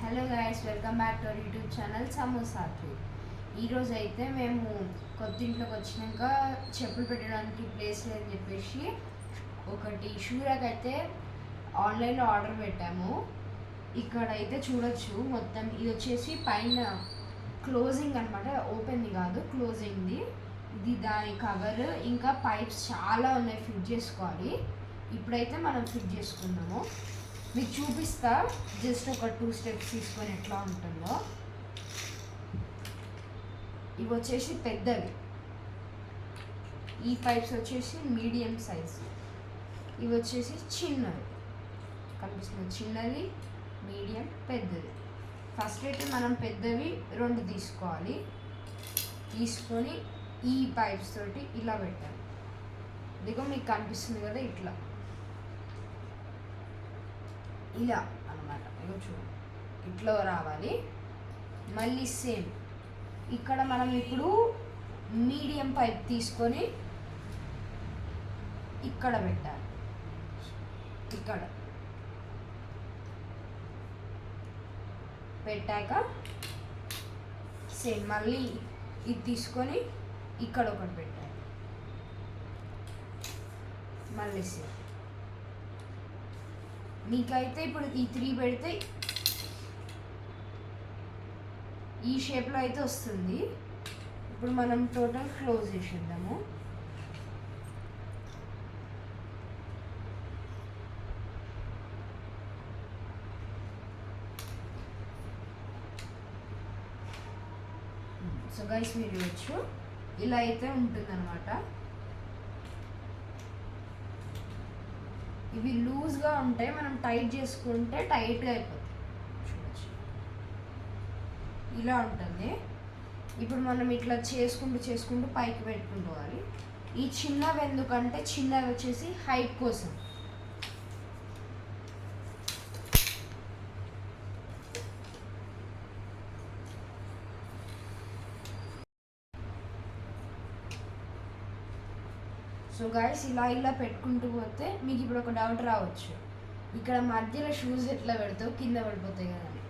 Hello guys, welcome back to our YouTube channel సమోసాత్రి. ఈరోజు అయితే మేము కొత్త ఇంట్లోకి వచ్చినాక చెప్పులు పెట్టడానికి ప్లేస్ లేదని చెప్పేసి ఒకటి షూరాక్ అయితే ఆన్లైన్లో ఆర్డర్ పెట్టాము. ఇక్కడ అయితే చూడొచ్చు, మొత్తం ఇది వచ్చేసి పైన క్లోజింగ్ అనమాట, ఓపెన్ది కాదు క్లోజింగ్ది. ఇది దాని కవర్, ఇంకా పైప్స్ చాలా ఉన్నాయి ఫిట్ చేసుకోవాలి. ఇప్పుడైతే మనం ఫిట్ చేసుకుందాము. మీకు చూపిస్తా, జస్ట్ ఒక 2 స్టెప్స్ తీసుకొని ఎట్లా ఉంటుందో. ఇవి వచ్చేసి పెద్దవి, ఈ పైప్స్ వచ్చేసి మీడియం సైజు, ఇవి వచ్చేసి చిన్నవి. కనిపిస్తుంది చిన్నది, మీడియం, పెద్దది. ఫస్ట్ అయితే మనం పెద్దవి 2 తీసుకోవాలి. తీసుకొని ఈ పైప్స్ తోటి ఇలా పెట్టాలి. ఇదిగో మీకు కనిపిస్తుంది కదా, ఇట్లా ఇలా అనమాట. ఇగో చూడండి, ఇట్లా రావాలి. మళ్ళీ సేమ్ ఇక్కడ మనం ఇప్పుడు మీడియం పైప్ తీసుకొని ఇక్కడ పెట్టాలి. ఇక్కడ పెట్టాక సేమ్ మళ్ళీ ఇది తీసుకొని ఇక్కడ ఒకటి పెట్టాలి. మళ్ళీ సేమ్ మీకైతే ఇప్పుడు ఈ 3 పెడితే ఈ షేప్లో అయితే వస్తుంది. ఇప్పుడు మనం టోటల్ క్లోజ్ చేసేద్దాము. సో గైస్, మీరు చూడొచ్చు, ఇలా అయితే ఉంటుందన్నమాట. ఇవి లూజ్గా ఉంటాయి, మనం టైట్ చేసుకుంటే టైట్గా అయిపోతుంది. చూడచ్చు, ఇలా ఉంటుంది. ఇప్పుడు మనం ఇట్లా చేసుకుంటూ పైకి పెట్టుకోవాలి. ఈ చిన్నవి ఎందుకంటే, చిన్నవి వచ్చేసి హైట్ కోసం. సో గైస్, ఇలా పెట్టుకుంటూ పోతే మీకు ఇప్పుడు ఒక డౌట్ రావచ్చు, ఇక్కడ మధ్యలో షూస్ ఎట్లా పెడతావు, కింద పడిపోతాయి కదా అని.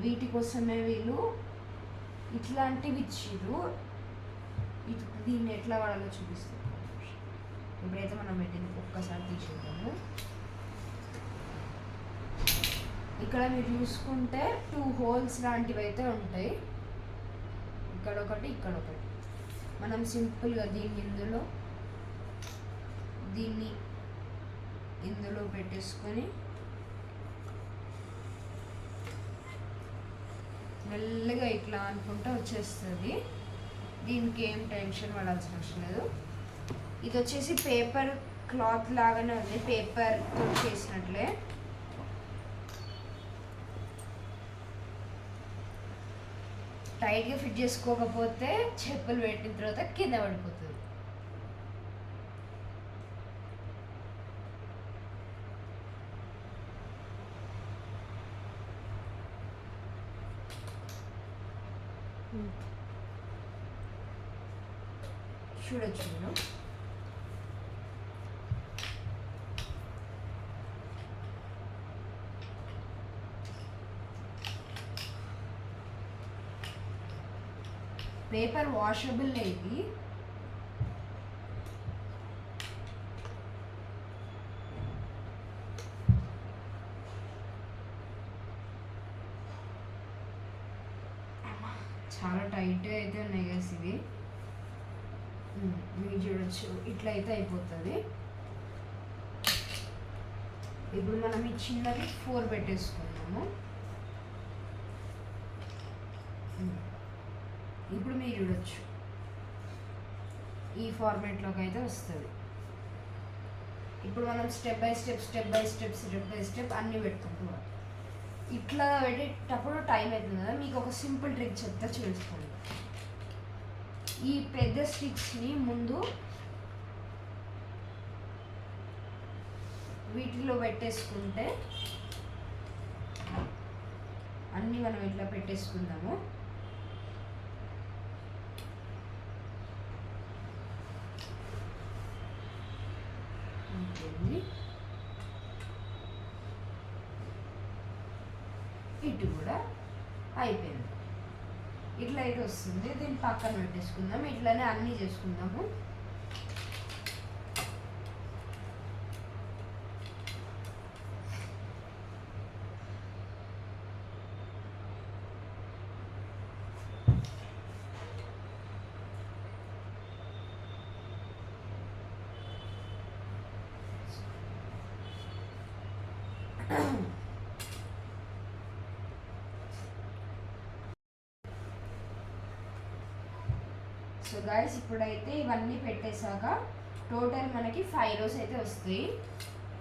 వీటి కోసమే వీళ్ళు ఇట్లాంటివి ఇచ్చిర్రు. దీన్ని ఎట్లా వాడాలో చూపిస్తాను. ఇప్పుడైతే మనం పెట్టింది ఒక్కసారి తీసేద్దాము. ఇక్కడ మీరు చూసుకుంటే 2 హోల్స్ లాంటివి అయితే ఉంటాయి, ఇక్కడ ఒకటి, ఇక్కడ ఒకటి. మనం సింపుల్గా దీన్ని ఇందులో పెట్టేసుకొని మెల్లగా ఇట్లా అనుకుంటా వచ్చేస్తుంది. దీనికి ఏం టెన్షన్ పడాల్సిన అవసరం లేదు. ఇది వచ్చేసి పేపర్ క్లాత్ లాగానే ఉంది, పేపర్తో చేసినట్లే. టైట్గా ఫిట్ చేసుకోకపోతే చెప్పులు పెట్టిన తర్వాత కింద పడిపోతుంది. చూడొచ్చు మీరు, పేపర్ వాషబుల్ ఇది. చాలా టైట్గా అయితే ఉన్నాయి కదా ఇవి. మీరు చూడొచ్చు, ఇట్లా అయితే అయిపోతుంది. ఇప్పుడు మనం ఈ చిన్నది 4 పెట్టేసుకున్నాము. ఇప్పుడు మీరు చూడొచ్చు, ఈ ఫార్మేట్లోకి అయితే వస్తుంది. ఇప్పుడు మనం స్టెప్ బై స్టెప్ అన్నీ పెట్టుకుంటాం. ఇట్లా పెట్టేటప్పుడు టైం అవుతుంది కదా. మీకు ఒక సింపుల్ ట్రిక్ చెప్తా, చూసుకోండి. ఈ పెద్ద స్టిక్స్ని ముందు వీటిలో పెట్టేసుకుంటే, అన్నీ మనం ఇట్లా పెట్టేసుకుందాము. ఇటు కూడా అయిపోయింది. ఇట్లా అయితే వస్తుంది. దీన్ని పక్కన పెట్టేసుకుందాం. ఇట్లానే అన్నీ చేసుకుందాము. సో గైస్ ఇప్పుడైతే ఇవన్నీ పెట్టేశాక టోటల్ మనకి 5 రోస్ అయితే వస్తాయి.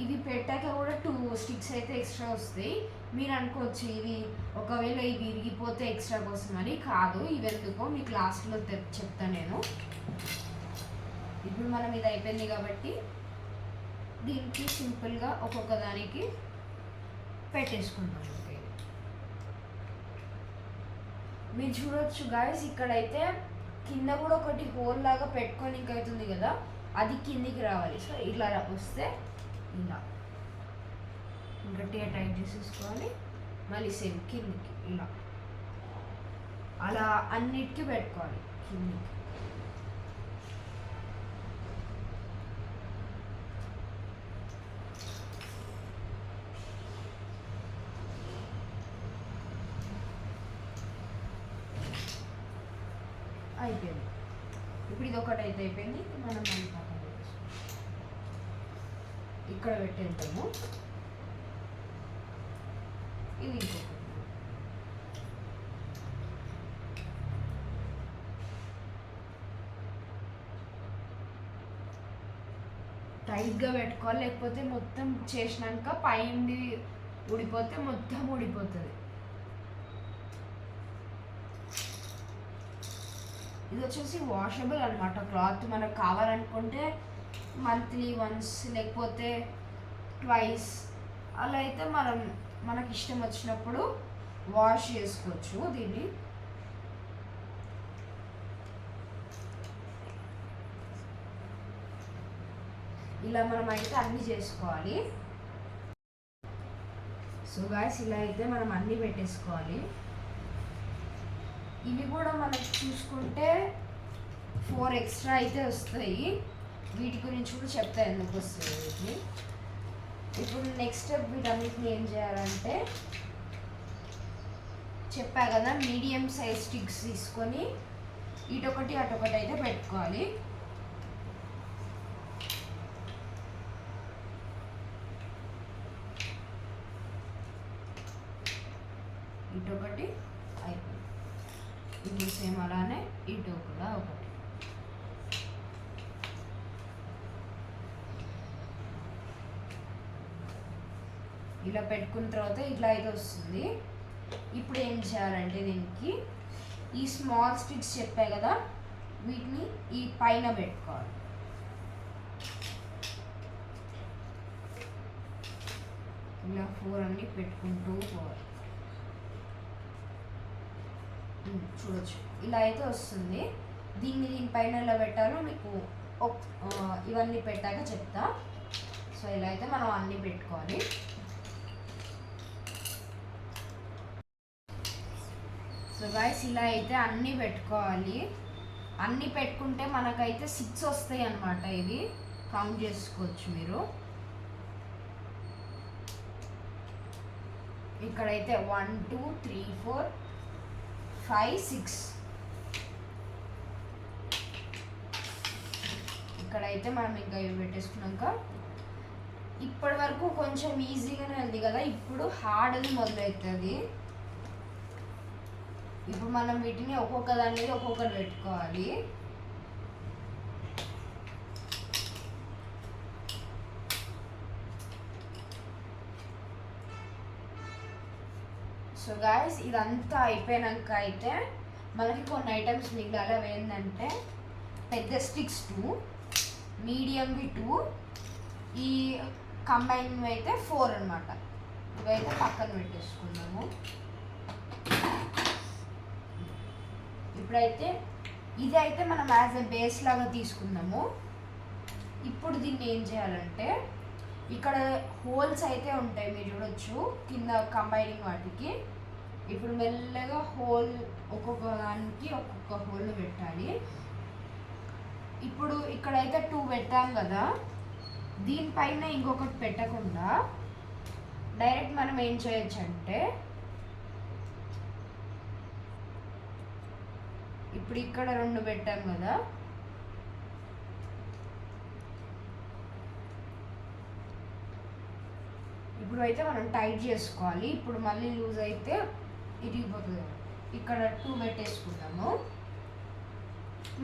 ఇవి పెట్టాక కూడా 2 స్టిక్స్ అయితే ఎక్స్ట్రా వస్తాయి. మీరు అనుకోవచ్చు ఇది ఒకవేళ ఇవి విరిగిపోతే ఎక్స్ట్రా కోసం అని. కాదు, ఇవి ఎందుకో మీకు లాస్ట్లో చెప్తాను నేను. ఇప్పుడు మనం ఇది అయిపోయింది కాబట్టి దీనికి సింపుల్గా ఒక్కొక్క దానికి పెట్టేసుకుంటాం. మీరు చూడొచ్చు గాయస్, ఇక్కడైతే కింద కూడా ఒకటి హోల్ లాగా పెట్టుకొని అవుతుంది కదా, అది కిందికి రావాలి. సో ఇలా వస్తే ఇలా గట్టిగా టైట్ చేసేసుకోవాలి. మళ్ళీ సేమ్ కిందికి ఇలా అలా అన్నిటికీ పెట్టుకోవాలి కిందికి. అయిపోయింది. ఇప్పుడు ఇది ఒకటి అయితే అయిపోయింది. మనం మళ్ళీ పక్కన ఇక్కడ పెట్టేద్దాము. ఇది ఇంకొకటి. టైట్గా పెట్టుకోవాలి, లేకపోతే మొత్తం చేసినాక పైంది ఊడిపోతే మొత్తం ఊడిపోతుంది. ఇది వచ్చేసి వాషబుల్ అనమాట క్లాత్. మనకు కావాలనుకుంటే మంత్లీ వన్స్ లేకపోతే ట్వైస్ అలా అయితే మనకి ఇష్టం వచ్చినప్పుడు వాష్ చేసుకోవచ్చు దీన్ని. ఇలా మనం అయితే అన్నీ చేసుకోవాలి. సో గాయస్ ఇలా అయితే మనం అన్నీ పెట్టేసుకోవాలి. ఇవి కూడా మనకి చూసుకుంటే 4 ఎక్స్ట్రా అయితే వస్తాయి. వీటి గురించి కూడా చెప్తా ఎందుకు వస్తుంది వీటిని. ఇప్పుడు నెక్స్ట్ స్టెప్ వీటన్నిటిని ఏం చేయాలంటే, చెప్పా కదా మీడియం సైజ్ స్టిక్స్ తీసుకొని ఇటొకటి అటొకటి అయితే పెట్టుకోవాలి. ఇటొకటి అయిపోయింది. ఇది సేమ్ అలానే ఇటు కూడా ఒకటి. ఇలా పెట్టుకున్న తర్వాత ఇట్లా అయితే వస్తుంది. ఇప్పుడు ఏం చేయాలంటే దీనికి ఈ స్మాల్ స్టిక్స్ చెప్పాయి కదా, వీటిని ఈ పైన పెట్టుకోవాలి. ఇలా 4 అన్ని పెట్టుకుంటూ పోవాలి. చూడొచ్చు ఇలా అయితే వస్తుంది. దీనిపైన ఎలా పెట్టాలో మీకు ఇవన్నీ పెట్టాక చెప్తా. సో ఇలా అయితే మనం అన్నీ పెట్టుకోవాలి. సో గైస్ ఇలా అయితే అన్నీ పెట్టుకోవాలి. అన్నీ పెట్టుకుంటే మనకైతే 6 వస్తాయి అన్నమాట. ఇవి కౌంట్ చేసుకోవచ్చు మీరు. ఇక్కడైతే 1 2 3 4 5 6. ఇక్కడైతే మనం ఇంకా ఇవి పెట్టేసుకున్నాక ఇప్పటి వరకు కొంచెం ఈజీగానే ఉంది కదా, ఇప్పుడు హార్డ్ది మొదలవుతుంది. ఇప్పుడు మనం వీటిని ఒక్కొక్క దాని మీద ఒక్కొక్కటి పెట్టుకోవాలి. సో గాయస్ ఇదంతా అయిపోయాక అయితే మనకి కొన్ని ఐటమ్స్ మిగిలాలి. అవి ఏంటంటే పెద్ద స్టిక్స్ 2, మీడియంవి 2, ఈ కంబైన్ అయితే 4 అనమాట. ఇవైతే పక్కన పెట్టేసుకున్నాము. ఇప్పుడైతే ఇది అయితే మనం యాజ్ ఎ బేస్ లాగా తీసుకున్నాము. ఇప్పుడు దీన్ని ఏం చేయాలంటే, ఇక్కడ హోల్స్ అయితే ఉంటాయి మీరు చూడొచ్చు కింద కంబైనింగ్ వాటికి. ఇప్పుడు మెల్లగా హోల్ ఒక్కొక్క దానికి ఒక్కొక్క హోల్ పెట్టాలి. ఇప్పుడు ఇక్కడైతే 2 పెట్టాం కదా, దీనిపైన ఇంకొకటి పెట్టకుండా డైరెక్ట్ మనం ఏం చేయొచ్చు అంటే ఇప్పుడు ఇక్కడ 2 పెట్టాం కదా, ఇప్పుడు అయితే మనం టైట్ చేసుకోవాలి. ఇప్పుడు మళ్ళీ లూజ్ అయితే ఇరిగిపోతుంది. ఇక్కడ 2 పెట్టేసుకుంటాము.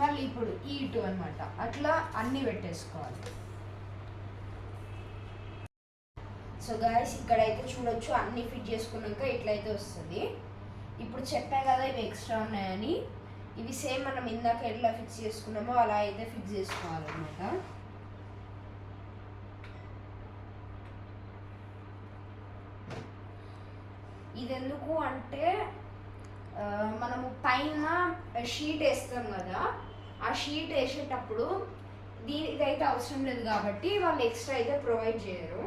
మళ్ళీ ఇప్పుడు ఈ 2 అనమాట, అట్లా అన్నీ పెట్టేసుకోవాలి. సో గాయస్ ఇక్కడైతే చూడొచ్చు, అన్నీ ఫిట్ చేసుకున్నాక ఇట్లయితే వస్తుంది. ఇప్పుడు చెప్పా కదా ఇవి ఎక్స్ట్రా ఉన్నాయని, ఇవి సేమ్ మనం ఇందాక ఎట్లా ఫిక్స్ చేసుకున్నామో అలా అయితే ఫిక్స్ చేసుకోవాలన్నమాట. ఇది ఎందుకు అంటే మనము పైన షీట్ వేస్తాం కదా, ఆ షీట్ వేసేటప్పుడు ఇదైతే అవసరం లేదు కాబట్టి వాళ్ళు ఎక్స్ట్రా అయితే ప్రొవైడ్ చేయరు.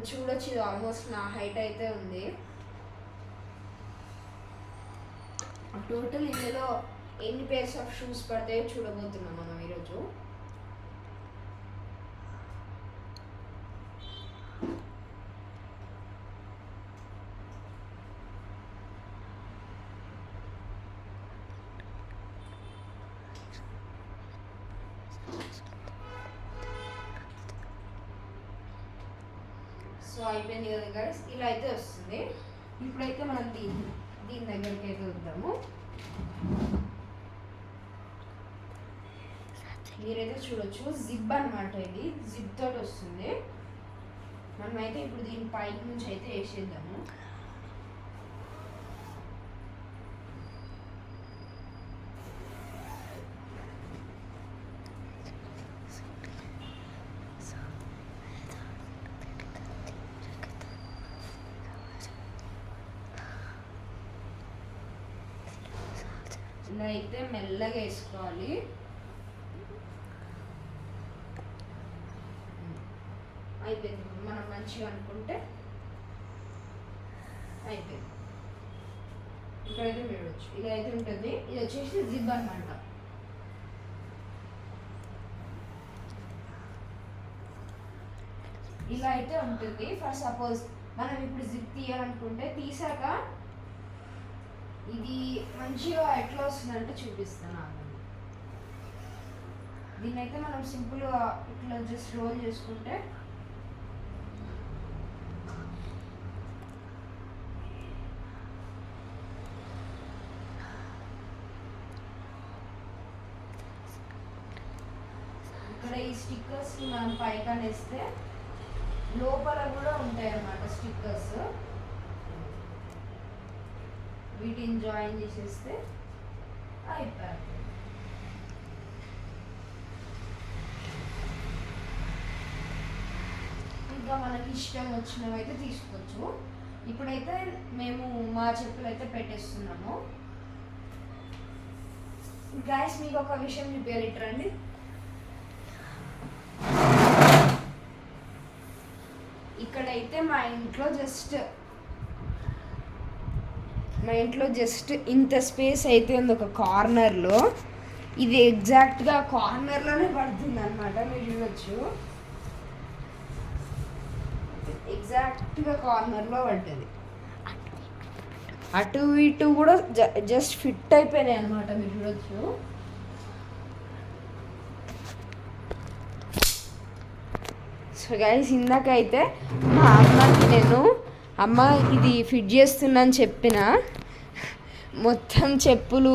చూడొచ్చు, ఇది ఆల్మోస్ట్ నా హైట్ అయితే ఉంది. టోటల్ ఇందులో ఎన్ని పేర్స్ ఆఫ్ షూస్ పడతాయో చూడబోతున్నాం మనం ఈరోజు. సో అయిపోయింది కదా గైస్, ఇలా అయితే వస్తుంది. ఇప్పుడైతే మనం దీని దగ్గరికి అయితే వద్దాము. మీరైతే చూడొచ్చు, జిప్ అనమాట, ఇది జిప్ తోటి వస్తుంది. మనమైతే ఇప్పుడు దీని పై నుంచి అయితే వేసేద్దాము. ఇలా అయితే మెల్లగా వేసుకోవాలి. అయిపోయింది. మనం మంచిగా అనుకుంటే అయిపోయింది. ఇక్కడైతే చూడవచ్చు, ఇలా అయితే ఉంటుంది. ఇది వచ్చేసి జిప్ అనమాట. ఇలా అయితే ఉంటుంది. ఫర్ సపోజ్ మనం ఇప్పుడు జిప్ తీయాలనుకుంటే తీసాక ఇది మంచిగా ఎట్లా వస్తుందంటే చూపిస్తాను. దీన్ని అయితే మనం సింపుల్గా ఇట్లా జస్ట్ రోల్ చేసుకుంటే ఇక్కడ ఈ స్టిక్కర్స్ మనం పైకి వేస్తే లోపల కూడా ఉంటాయి అన్నమాట స్టిక్కర్స్. వీటిని జాయిన్ చేసేస్తే అయిపోయింది. ఇంకా మనకి ఇష్టం వచ్చినవి అయితే తీసుకోవచ్చు. ఇప్పుడైతే మేము మా చెప్పులు అయితే పెట్టేస్తున్నాము. గైస్ మీకు ఒక విషయం చూపించాలి, ఇట్రండి. ఇక్కడైతే మా ఇంట్లో జస్ట్ ఇంత స్పేస్ అయితే ఉంది ఒక కార్నర్లో. ఇది ఎగ్జాక్ట్గా కార్నర్లోనే పడుతుంది అనమాట, మీరు చూడొచ్చు. ఎగ్జాక్ట్గా కార్నర్లో పడ్డది. అటు ఇటు కూడా జస్ట్ ఫిట్ అయిపోయినాయి అనమాట, మీరు చూడొచ్చు. సో గైస్ ఇందాకైతే మా అమ్మకి నేను అమ్మ ఇది ఫిట్ చేస్తున్నా అని చెప్పిన, మొత్తం చెప్పులు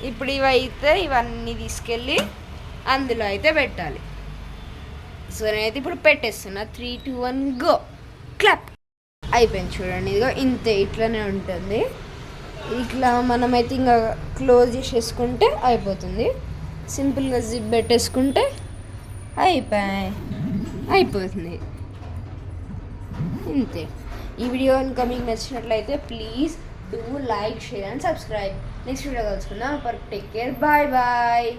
ఇప్పుడు ఇవన్నీ తీసుకెళ్ళి అందులో అయితే పెట్టాలి. సో నేనైతే ఇప్పుడు పెట్టేస్తున్నా. 3, 2, 1 గో, క్లాప్. అయిపోయింది చూడండి. ఇదిగో ఇంతే, ఇట్లానే ఉంటుంది. ఇట్లా మనమైతే ఇంకా క్లోజ్ చేసేసుకుంటే అయిపోతుంది. సింపుల్గా జిప్ పెట్టేసుకుంటే అయిపోతుంది. ఇంతే. ఈ వీడియో ఇంకా మీకు నచ్చినట్లయితే please do like, share and subscribe. Next video కలుసుకుందాం. Take care, bye bye.